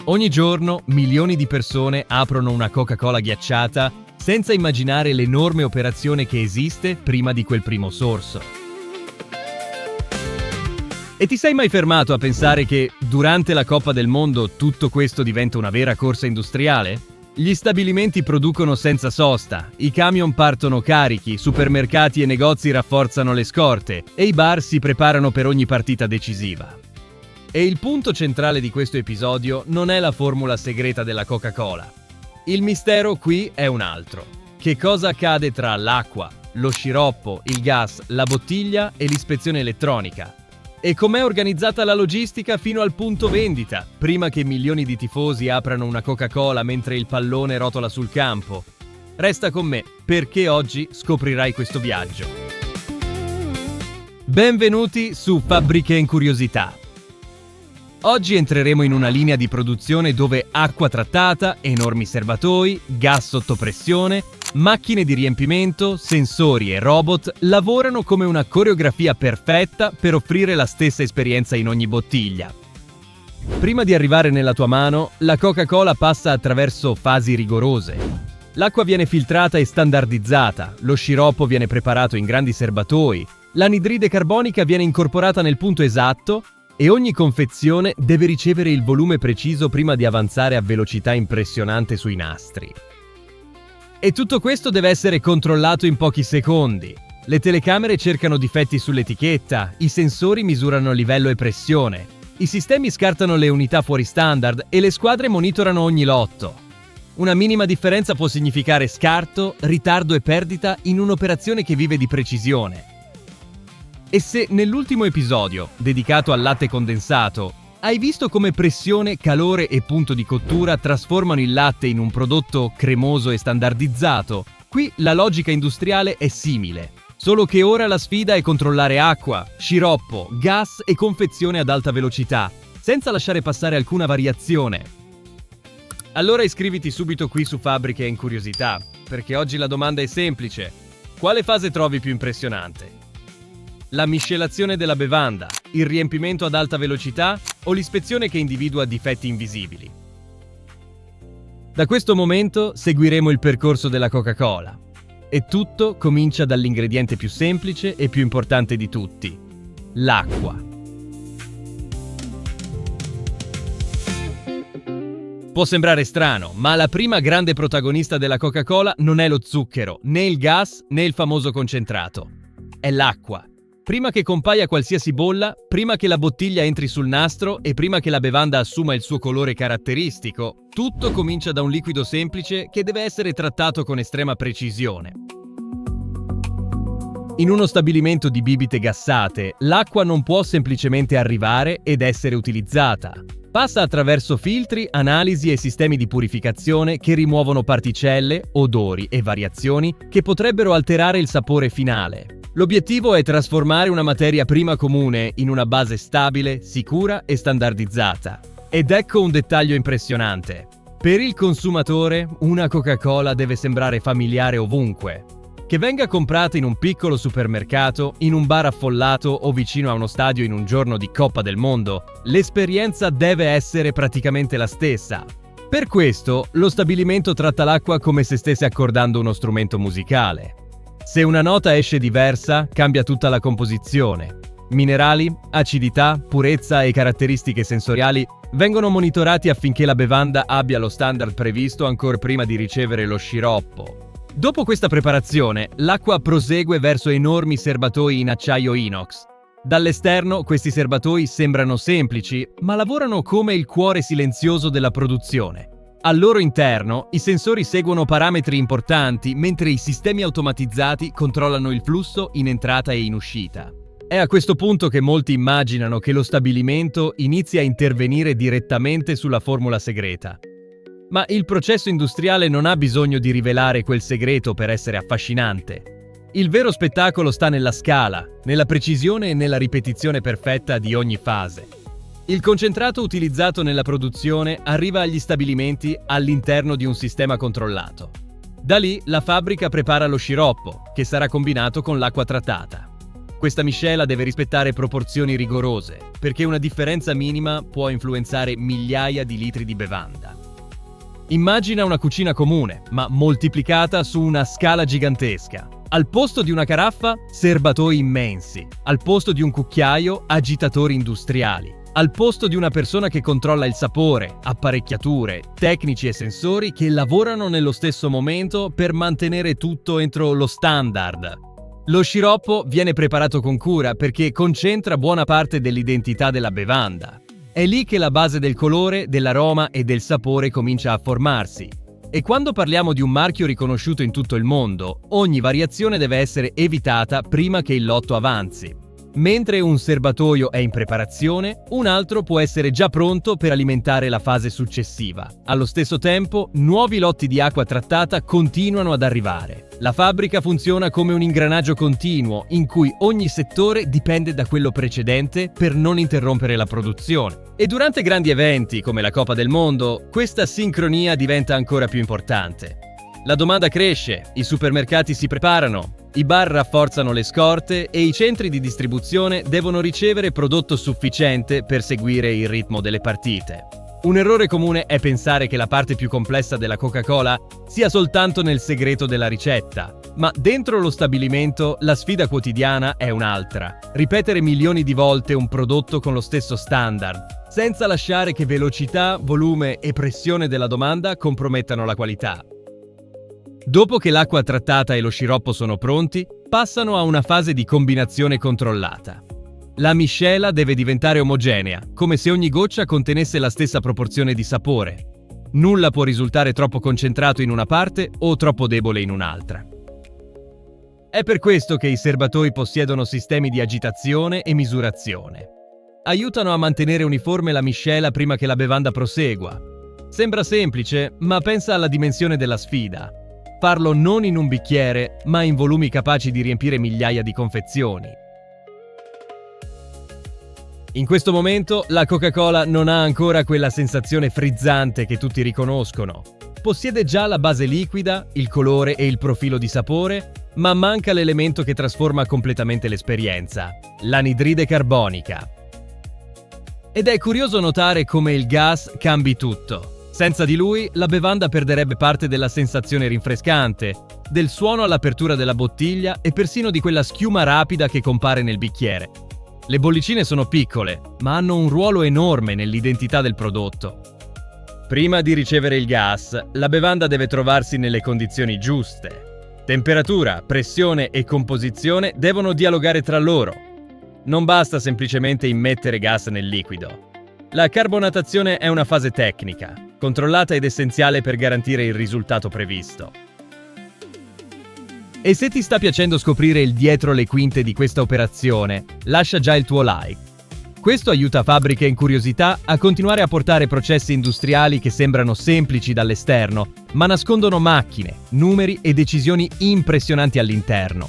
Ogni giorno milioni di persone aprono una Coca-Cola ghiacciata senza immaginare l'enorme operazione che esiste prima di quel primo sorso. E ti sei mai fermato a pensare che durante la Coppa del Mondo tutto questo diventa una vera corsa industriale? Gli stabilimenti producono senza sosta, i camion partono carichi, supermercati e negozi rafforzano le scorte e i bar si preparano per ogni partita decisiva. E il punto centrale di questo episodio non è la formula segreta della Coca-Cola. Il mistero qui è un altro. Che cosa accade tra l'acqua, lo sciroppo, il gas, la bottiglia e l'ispezione elettronica? E com'è organizzata la logistica fino al punto vendita, prima che milioni di tifosi aprano una Coca-Cola mentre il pallone rotola sul campo? Resta con me, perché oggi scoprirai questo viaggio. Benvenuti su Fabbriche in Curiosità. Oggi entreremo in una linea di produzione dove acqua trattata, enormi serbatoi, gas sotto pressione, macchine di riempimento, sensori e robot lavorano come una coreografia perfetta per offrire la stessa esperienza in ogni bottiglia. Prima di arrivare nella tua mano, la Coca-Cola passa attraverso fasi rigorose. L'acqua viene filtrata e standardizzata, lo sciroppo viene preparato in grandi serbatoi, l'anidride carbonica viene incorporata nel punto esatto e ogni confezione deve ricevere il volume preciso prima di avanzare a velocità impressionante sui nastri. E tutto questo deve essere controllato in pochi secondi. Le telecamere cercano difetti sull'etichetta, i sensori misurano livello e pressione, i sistemi scartano le unità fuori standard e le squadre monitorano ogni lotto. Una minima differenza può significare scarto, ritardo e perdita in un'operazione che vive di precisione. E se nell'ultimo episodio, dedicato al latte condensato, hai visto come pressione, calore e punto di cottura trasformano il latte in un prodotto cremoso e standardizzato, qui la logica industriale è simile, solo che ora la sfida è controllare acqua, sciroppo, gas e confezione ad alta velocità, senza lasciare passare alcuna variazione. Allora iscriviti subito qui su Fabbriche in Curiosità, perché oggi la domanda è semplice. Quale fase trovi più impressionante? La miscelazione della bevanda, il riempimento ad alta velocità o l'ispezione che individua difetti invisibili? Da questo momento seguiremo il percorso della Coca-Cola. E tutto comincia dall'ingrediente più semplice e più importante di tutti: l'acqua. Può sembrare strano, ma la prima grande protagonista della Coca-Cola non è lo zucchero, né il gas, né il famoso concentrato. È l'acqua. Prima che compaia qualsiasi bolla, prima che la bottiglia entri sul nastro e prima che la bevanda assuma il suo colore caratteristico, tutto comincia da un liquido semplice che deve essere trattato con estrema precisione. In uno stabilimento di bibite gassate, l'acqua non può semplicemente arrivare ed essere utilizzata. Passa attraverso filtri, analisi e sistemi di purificazione che rimuovono particelle, odori e variazioni che potrebbero alterare il sapore finale. L'obiettivo è trasformare una materia prima comune in una base stabile, sicura e standardizzata. Ed ecco un dettaglio impressionante. Per il consumatore, una Coca-Cola deve sembrare familiare ovunque. Che venga comprata in un piccolo supermercato, in un bar affollato o vicino a uno stadio in un giorno di Coppa del Mondo, l'esperienza deve essere praticamente la stessa. Per questo, lo stabilimento tratta l'acqua come se stesse accordando uno strumento musicale. Se una nota esce diversa, cambia tutta la composizione. Minerali, acidità, purezza e caratteristiche sensoriali vengono monitorati affinché la bevanda abbia lo standard previsto ancora prima di ricevere lo sciroppo. Dopo questa preparazione, l'acqua prosegue verso enormi serbatoi in acciaio inox. Dall'esterno, questi serbatoi sembrano semplici, ma lavorano come il cuore silenzioso della produzione. Al loro interno, i sensori seguono parametri importanti, mentre i sistemi automatizzati controllano il flusso in entrata e in uscita. È a questo punto che molti immaginano che lo stabilimento inizi a intervenire direttamente sulla formula segreta. Ma il processo industriale non ha bisogno di rivelare quel segreto per essere affascinante. Il vero spettacolo sta nella scala, nella precisione e nella ripetizione perfetta di ogni fase. Il concentrato utilizzato nella produzione arriva agli stabilimenti all'interno di un sistema controllato. Da lì la fabbrica prepara lo sciroppo, che sarà combinato con l'acqua trattata. Questa miscela deve rispettare proporzioni rigorose, perché una differenza minima può influenzare migliaia di litri di bevanda. Immagina una cucina comune, ma moltiplicata su una scala gigantesca. Al posto di una caraffa, serbatoi immensi. Al posto di un cucchiaio, agitatori industriali. Al posto di una persona che controlla il sapore, apparecchiature, tecnici e sensori che lavorano nello stesso momento per mantenere tutto entro lo standard. Lo sciroppo viene preparato con cura perché concentra buona parte dell'identità della bevanda. È lì che la base del colore, dell'aroma e del sapore comincia a formarsi. E quando parliamo di un marchio riconosciuto in tutto il mondo, ogni variazione deve essere evitata prima che il lotto avanzi. Mentre un serbatoio è in preparazione, un altro può essere già pronto per alimentare la fase successiva. Allo stesso tempo, nuovi lotti di acqua trattata continuano ad arrivare. La fabbrica funziona come un ingranaggio continuo in cui ogni settore dipende da quello precedente per non interrompere la produzione. E durante grandi eventi come la Coppa del Mondo, questa sincronia diventa ancora più importante. La domanda cresce, i supermercati si preparano, i bar rafforzano le scorte e i centri di distribuzione devono ricevere prodotto sufficiente per seguire il ritmo delle partite. Un errore comune è pensare che la parte più complessa della Coca-Cola sia soltanto nel segreto della ricetta, ma dentro lo stabilimento la sfida quotidiana è un'altra: ripetere milioni di volte un prodotto con lo stesso standard, senza lasciare che velocità, volume e pressione della domanda compromettano la qualità. Dopo che l'acqua trattata e lo sciroppo sono pronti, passano a una fase di combinazione controllata. La miscela deve diventare omogenea, come se ogni goccia contenesse la stessa proporzione di sapore. Nulla può risultare troppo concentrato in una parte o troppo debole in un'altra. È per questo che i serbatoi possiedono sistemi di agitazione e misurazione. Aiutano a mantenere uniforme la miscela prima che la bevanda prosegua. Sembra semplice, ma pensa alla dimensione della sfida. Farlo non in un bicchiere, ma in volumi capaci di riempire migliaia di confezioni. In questo momento la Coca-Cola non ha ancora quella sensazione frizzante che tutti riconoscono. Possiede già la base liquida, il colore e il profilo di sapore, ma manca l'elemento che trasforma completamente l'esperienza: l'anidride carbonica. Ed è curioso notare come il gas cambi tutto. Senza di lui, la bevanda perderebbe parte della sensazione rinfrescante, del suono all'apertura della bottiglia e persino di quella schiuma rapida che compare nel bicchiere. Le bollicine sono piccole, ma hanno un ruolo enorme nell'identità del prodotto. Prima di ricevere il gas, la bevanda deve trovarsi nelle condizioni giuste. Temperatura, pressione e composizione devono dialogare tra loro. Non basta semplicemente immettere gas nel liquido. La carbonatazione è una fase tecnica, controllata ed essenziale per garantire il risultato previsto. E se ti sta piacendo scoprire il dietro le quinte di questa operazione, lascia già il tuo like. Questo aiuta fabbriche in curiosità a continuare a portare processi industriali che sembrano semplici dall'esterno, ma nascondono macchine, numeri e decisioni impressionanti all'interno.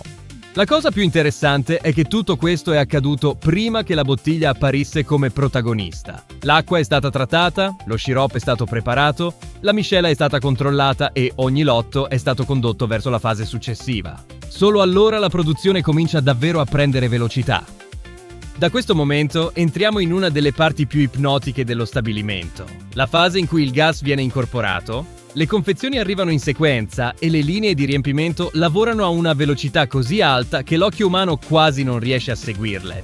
La cosa più interessante è che tutto questo è accaduto prima che la bottiglia apparisse come protagonista. L'acqua è stata trattata, lo sciroppo è stato preparato, la miscela è stata controllata e ogni lotto è stato condotto verso la fase successiva. Solo allora la produzione comincia davvero a prendere velocità. Da questo momento entriamo in una delle parti più ipnotiche dello stabilimento, la fase in cui il gas viene incorporato. Le confezioni arrivano in sequenza e le linee di riempimento lavorano a una velocità così alta che l'occhio umano quasi non riesce a seguirle.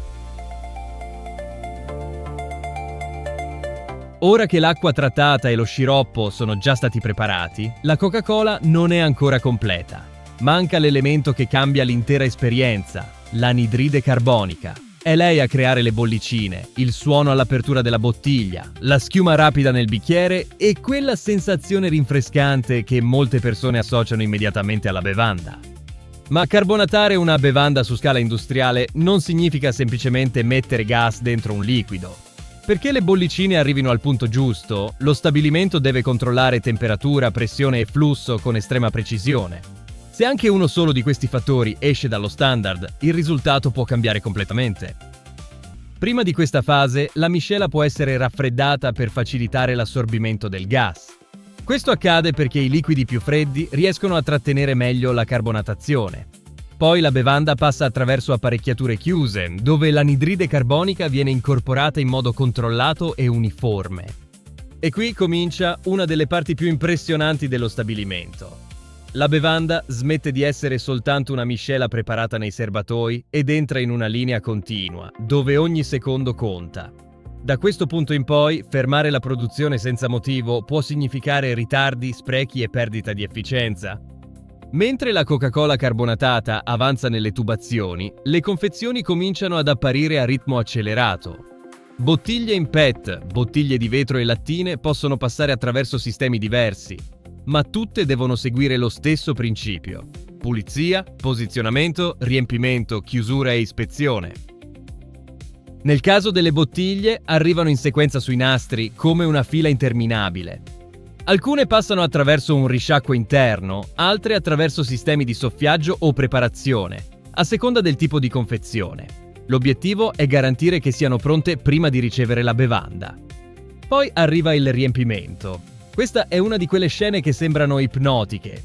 Ora che l'acqua trattata e lo sciroppo sono già stati preparati, la Coca-Cola non è ancora completa. Manca l'elemento che cambia l'intera esperienza, l'anidride carbonica. È lei a creare le bollicine, il suono all'apertura della bottiglia, la schiuma rapida nel bicchiere e quella sensazione rinfrescante che molte persone associano immediatamente alla bevanda. Ma carbonatare una bevanda su scala industriale non significa semplicemente mettere gas dentro un liquido. Perché le bollicine arrivino al punto giusto, lo stabilimento deve controllare temperatura, pressione e flusso con estrema precisione. Se anche uno solo di questi fattori esce dallo standard, il risultato può cambiare completamente. Prima di questa fase, la miscela può essere raffreddata per facilitare l'assorbimento del gas. Questo accade perché i liquidi più freddi riescono a trattenere meglio la carbonatazione. Poi la bevanda passa attraverso apparecchiature chiuse, dove l'anidride carbonica viene incorporata in modo controllato e uniforme. E qui comincia una delle parti più impressionanti dello stabilimento. La bevanda smette di essere soltanto una miscela preparata nei serbatoi ed entra in una linea continua, dove ogni secondo conta. Da questo punto in poi, fermare la produzione senza motivo può significare ritardi, sprechi e perdita di efficienza. Mentre la Coca-Cola carbonatata avanza nelle tubazioni, le confezioni cominciano ad apparire a ritmo accelerato. Bottiglie in PET, bottiglie di vetro e lattine possono passare attraverso sistemi diversi, ma tutte devono seguire lo stesso principio: pulizia, posizionamento, riempimento, chiusura e ispezione. Nel caso delle bottiglie, arrivano in sequenza sui nastri come una fila interminabile. Alcune passano attraverso un risciacquo interno, altre attraverso sistemi di soffiaggio o preparazione, a seconda del tipo di confezione. L'obiettivo è garantire che siano pronte prima di ricevere la bevanda. Poi arriva il riempimento. Questa è una di quelle scene che sembrano ipnotiche.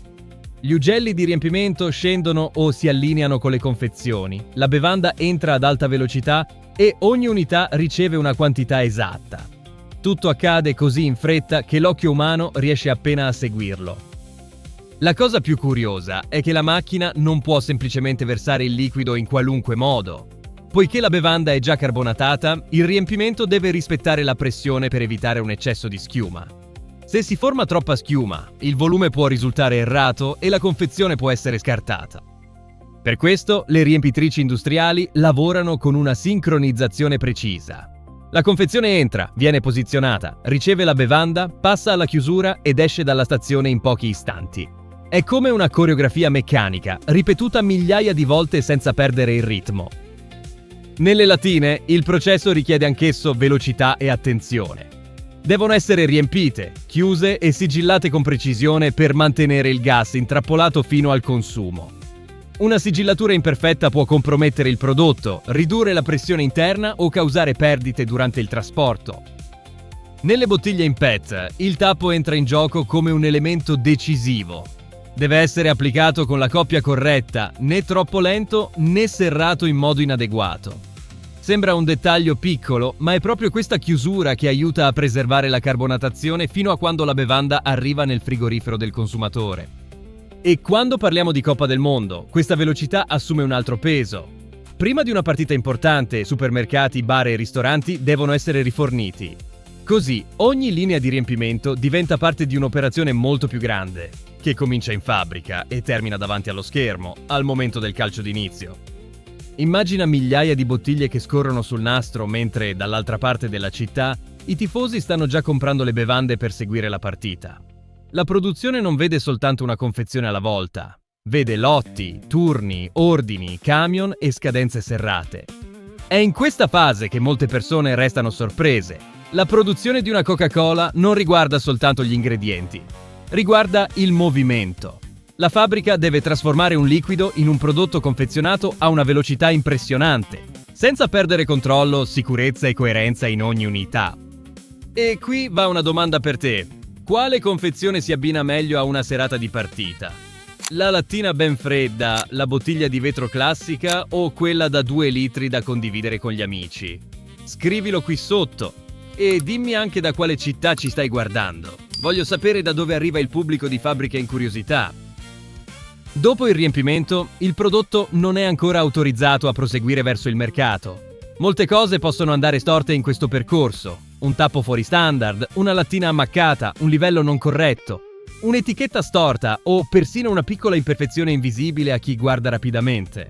Gli ugelli di riempimento scendono o si allineano con le confezioni, la bevanda entra ad alta velocità e ogni unità riceve una quantità esatta. Tutto accade così in fretta che l'occhio umano riesce appena a seguirlo. La cosa più curiosa è che la macchina non può semplicemente versare il liquido in qualunque modo. Poiché la bevanda è già carbonatata, il riempimento deve rispettare la pressione per evitare un eccesso di schiuma. Se si forma troppa schiuma, il volume può risultare errato e la confezione può essere scartata. Per questo, le riempitrici industriali lavorano con una sincronizzazione precisa. La confezione entra, viene posizionata, riceve la bevanda, passa alla chiusura ed esce dalla stazione in pochi istanti. È come una coreografia meccanica, ripetuta migliaia di volte senza perdere il ritmo. Nelle lattine, il processo richiede anch'esso velocità e attenzione. Devono essere riempite, chiuse e sigillate con precisione per mantenere il gas intrappolato fino al consumo. Una sigillatura imperfetta può compromettere il prodotto, ridurre la pressione interna o causare perdite durante il trasporto. Nelle bottiglie in PET, il tappo entra in gioco come un elemento decisivo. Deve essere applicato con la coppia corretta, né troppo lento né serrato in modo inadeguato. Sembra un dettaglio piccolo, ma è proprio questa chiusura che aiuta a preservare la carbonatazione fino a quando la bevanda arriva nel frigorifero del consumatore. E quando parliamo di Coppa del Mondo, questa velocità assume un altro peso. Prima di una partita importante, supermercati, bar e ristoranti devono essere riforniti. Così, ogni linea di riempimento diventa parte di un'operazione molto più grande, che comincia in fabbrica e termina davanti allo schermo, al momento del calcio d'inizio. Immagina migliaia di bottiglie che scorrono sul nastro mentre, dall'altra parte della città, i tifosi stanno già comprando le bevande per seguire la partita. La produzione non vede soltanto una confezione alla volta, vede lotti, turni, ordini, camion e scadenze serrate. È in questa fase che molte persone restano sorprese. La produzione di una Coca-Cola non riguarda soltanto gli ingredienti, riguarda il movimento. La fabbrica deve trasformare un liquido in un prodotto confezionato a una velocità impressionante, senza perdere controllo, sicurezza e coerenza in ogni unità. E qui va una domanda per te. Quale confezione si abbina meglio a una serata di partita? La lattina ben fredda, la bottiglia di vetro classica o quella da 2 litri da condividere con gli amici? Scrivilo qui sotto e dimmi anche da quale città ci stai guardando. Voglio sapere da dove arriva il pubblico di Fabbrica in Curiosità. Dopo il riempimento, il prodotto non è ancora autorizzato a proseguire verso il mercato. Molte cose possono andare storte in questo percorso. Un tappo fuori standard, una lattina ammaccata, un livello non corretto, un'etichetta storta o persino una piccola imperfezione invisibile a chi guarda rapidamente.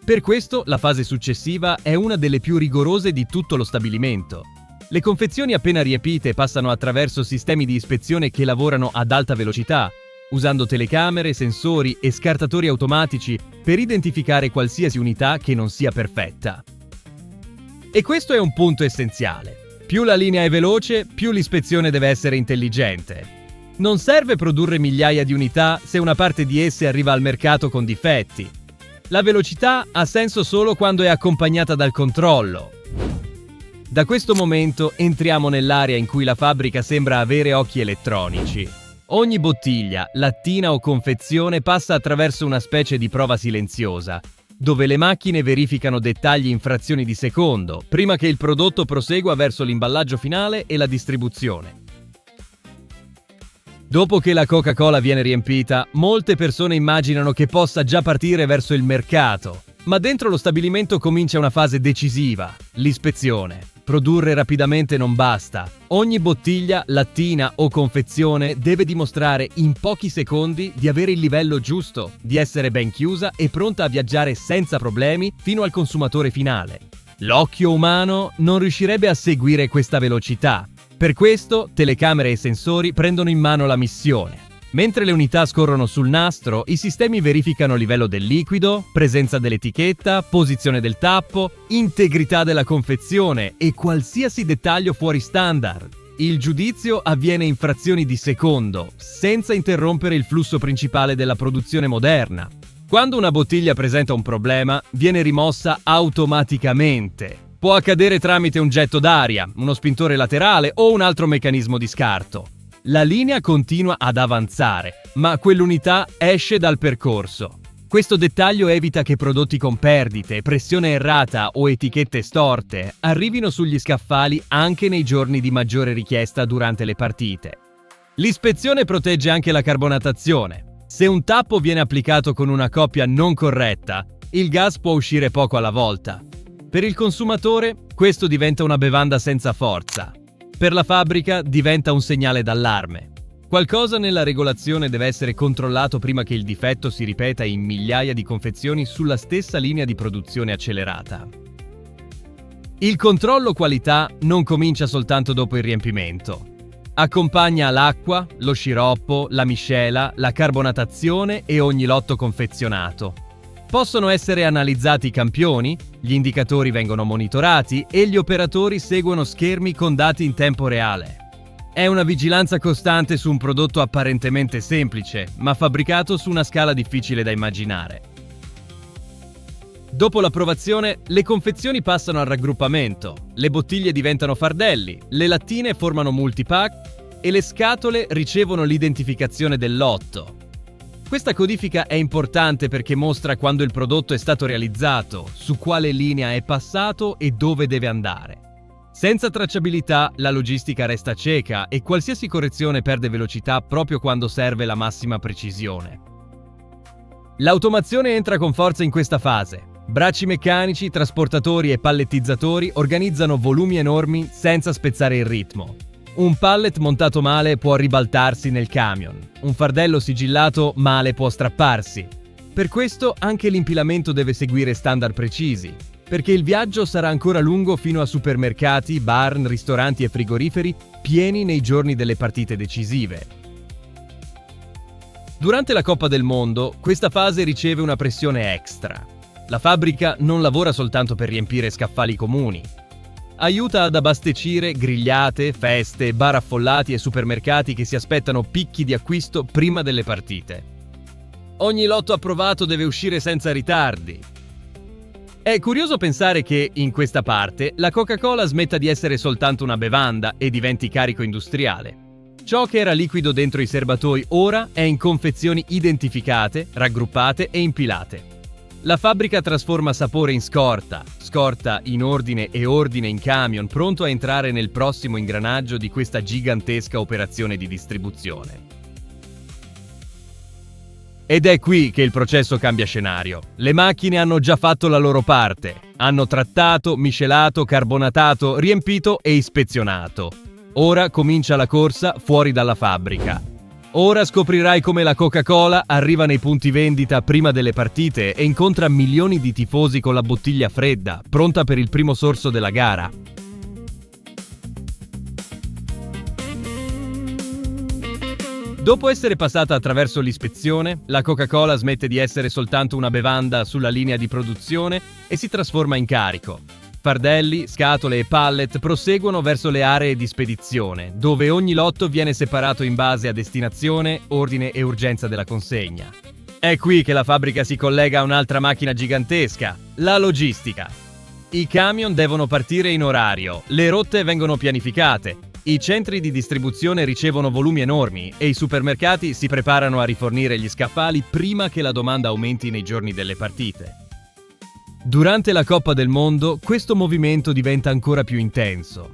Per questo la fase successiva è una delle più rigorose di tutto lo stabilimento. Le confezioni appena riempite passano attraverso sistemi di ispezione che lavorano ad alta velocità, usando telecamere, sensori e scartatori automatici per identificare qualsiasi unità che non sia perfetta. E questo è un punto essenziale. Più la linea è veloce, più l'ispezione deve essere intelligente. Non serve produrre migliaia di unità se una parte di esse arriva al mercato con difetti. La velocità ha senso solo quando è accompagnata dal controllo. Da questo momento entriamo nell'area in cui la fabbrica sembra avere occhi elettronici. Ogni bottiglia, lattina o confezione passa attraverso una specie di prova silenziosa, dove le macchine verificano dettagli in frazioni di secondo, prima che il prodotto prosegua verso l'imballaggio finale e la distribuzione. Dopo che la Coca-Cola viene riempita, molte persone immaginano che possa già partire verso il mercato. Ma dentro lo stabilimento comincia una fase decisiva, l'ispezione. Produrre rapidamente non basta. Ogni bottiglia, lattina o confezione deve dimostrare in pochi secondi di avere il livello giusto, di essere ben chiusa e pronta a viaggiare senza problemi fino al consumatore finale. L'occhio umano non riuscirebbe a seguire questa velocità. Per questo, telecamere e sensori prendono in mano la missione. Mentre le unità scorrono sul nastro, i sistemi verificano livello del liquido, presenza dell'etichetta, posizione del tappo, integrità della confezione e qualsiasi dettaglio fuori standard. Il giudizio avviene in frazioni di secondo, senza interrompere il flusso principale della produzione moderna. Quando una bottiglia presenta un problema, viene rimossa automaticamente. Può accadere tramite un getto d'aria, uno spintore laterale o un altro meccanismo di scarto. La linea continua ad avanzare, ma quell'unità esce dal percorso. Questo dettaglio evita che prodotti con perdite, pressione errata o etichette storte arrivino sugli scaffali anche nei giorni di maggiore richiesta durante le partite. L'ispezione protegge anche la carbonatazione. Se un tappo viene applicato con una coppia non corretta, il gas può uscire poco alla volta. Per il consumatore, questo diventa una bevanda senza forza. Per la fabbrica diventa un segnale d'allarme. Qualcosa nella regolazione deve essere controllato prima che il difetto si ripeta in migliaia di confezioni sulla stessa linea di produzione accelerata. Il controllo qualità non comincia soltanto dopo il riempimento. Accompagna l'acqua, lo sciroppo, la miscela, la carbonatazione e ogni lotto confezionato. Possono essere analizzati i campioni, gli indicatori vengono monitorati e gli operatori seguono schermi con dati in tempo reale. È una vigilanza costante su un prodotto apparentemente semplice, ma fabbricato su una scala difficile da immaginare. Dopo l'approvazione, le confezioni passano al raggruppamento, le bottiglie diventano fardelli, le lattine formano multipack e le scatole ricevono l'identificazione del lotto. Questa codifica è importante perché mostra quando il prodotto è stato realizzato, su quale linea è passato e dove deve andare. Senza tracciabilità, la logistica resta cieca e qualsiasi correzione perde velocità proprio quando serve la massima precisione. L'automazione entra con forza in questa fase. Bracci meccanici, trasportatori e pallettizzatori organizzano volumi enormi senza spezzare il ritmo. Un pallet montato male può ribaltarsi nel camion. Un fardello sigillato male può strapparsi. Per questo anche l'impilamento deve seguire standard precisi, perché il viaggio sarà ancora lungo fino a supermercati, bar, ristoranti e frigoriferi pieni nei giorni delle partite decisive. Durante la Coppa del Mondo, questa fase riceve una pressione extra. La fabbrica non lavora soltanto per riempire scaffali comuni. Aiuta ad abbastecire grigliate, feste, bar affollati e supermercati che si aspettano picchi di acquisto prima delle partite. Ogni lotto approvato deve uscire senza ritardi. È curioso pensare che, in questa parte, la Coca-Cola smetta di essere soltanto una bevanda e diventi carico industriale. Ciò che era liquido dentro i serbatoi ora è in confezioni identificate, raggruppate e impilate. La fabbrica trasforma sapore in scorta in ordine e ordine in camion, pronto a entrare nel prossimo ingranaggio di questa gigantesca operazione di distribuzione. Ed è qui che il processo cambia scenario. Le macchine hanno già fatto la loro parte. Hanno trattato, miscelato, carbonatato, riempito e ispezionato. Ora comincia la corsa fuori dalla fabbrica. Ora scoprirai come la Coca-Cola arriva nei punti vendita prima delle partite e incontra milioni di tifosi con la bottiglia fredda, pronta per il primo sorso della gara. Dopo essere passata attraverso l'ispezione, la Coca-Cola smette di essere soltanto una bevanda sulla linea di produzione e si trasforma in carico. Fardelli, scatole e pallet proseguono verso le aree di spedizione, dove ogni lotto viene separato in base a destinazione, ordine e urgenza della consegna. È qui che la fabbrica si collega a un'altra macchina gigantesca, la logistica. I camion devono partire in orario, le rotte vengono pianificate, I centri di distribuzione ricevono volumi enormi e i supermercati si preparano a rifornire gli scaffali prima che la domanda aumenti nei giorni delle partite. Durante la Coppa del Mondo, questo movimento diventa ancora più intenso.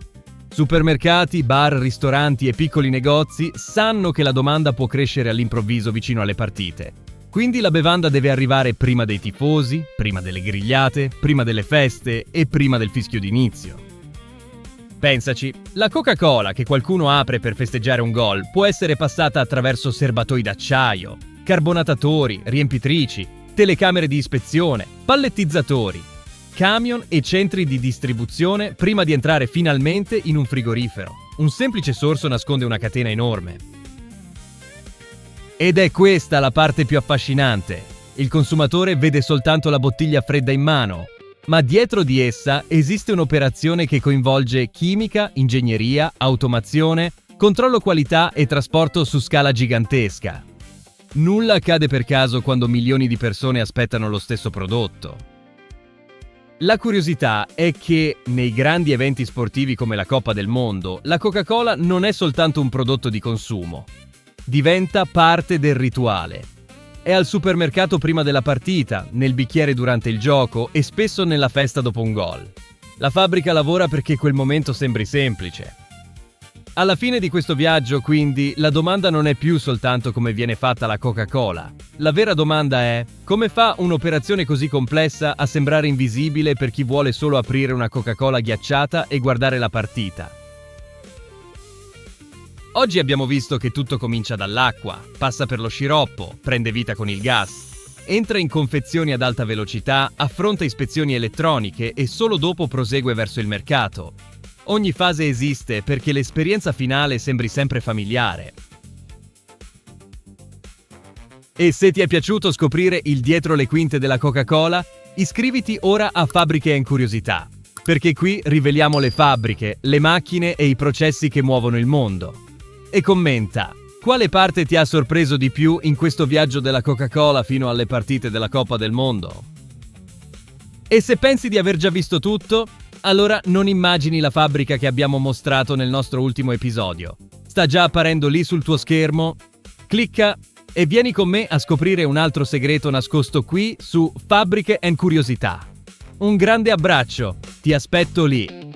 Supermercati, bar, ristoranti e piccoli negozi sanno che la domanda può crescere all'improvviso vicino alle partite. Quindi la bevanda deve arrivare prima dei tifosi, prima delle grigliate, prima delle feste e prima del fischio d'inizio. Pensaci, la Coca-Cola che qualcuno apre per festeggiare un gol può essere passata attraverso serbatoi d'acciaio, carbonatatori, riempitrici, telecamere di ispezione, pallettizzatori, camion e centri di distribuzione prima di entrare finalmente in un frigorifero. Un semplice sorso nasconde una catena enorme. Ed è questa la parte più affascinante. Il consumatore vede soltanto la bottiglia fredda in mano, ma dietro di essa esiste un'operazione che coinvolge chimica, ingegneria, automazione, controllo qualità e trasporto su scala gigantesca. Nulla accade per caso quando milioni di persone aspettano lo stesso prodotto. La curiosità è che nei grandi eventi sportivi come la Coppa del Mondo, la Coca-Cola non è soltanto un prodotto di consumo. Diventa parte del rituale. È al supermercato prima della partita, nel bicchiere durante il gioco e spesso nella festa dopo un gol. La fabbrica lavora perché quel momento sembri semplice. Alla fine di questo viaggio, quindi, la domanda non è più soltanto come viene fatta la Coca-Cola. La vera domanda è: come fa un'operazione così complessa a sembrare invisibile per chi vuole solo aprire una Coca-Cola ghiacciata e guardare la partita? Oggi abbiamo visto che tutto comincia dall'acqua, passa per lo sciroppo, prende vita con il gas, entra in confezioni ad alta velocità, affronta ispezioni elettroniche e solo dopo prosegue verso il mercato. Ogni fase esiste perché l'esperienza finale sembri sempre familiare. E se ti è piaciuto scoprire il dietro le quinte della Coca-Cola, iscriviti ora a Fabbriche e Curiosità, perché qui riveliamo le fabbriche, le macchine e i processi che muovono il mondo. E commenta, quale parte ti ha sorpreso di più in questo viaggio della Coca-Cola fino alle partite della Coppa del Mondo? E se pensi di aver già visto tutto, allora non immagini la fabbrica che abbiamo mostrato nel nostro ultimo episodio. Sta già apparendo lì sul tuo schermo? Clicca e vieni con me a scoprire un altro segreto nascosto qui su Fabbriche e Curiosità. Un grande abbraccio, ti aspetto lì!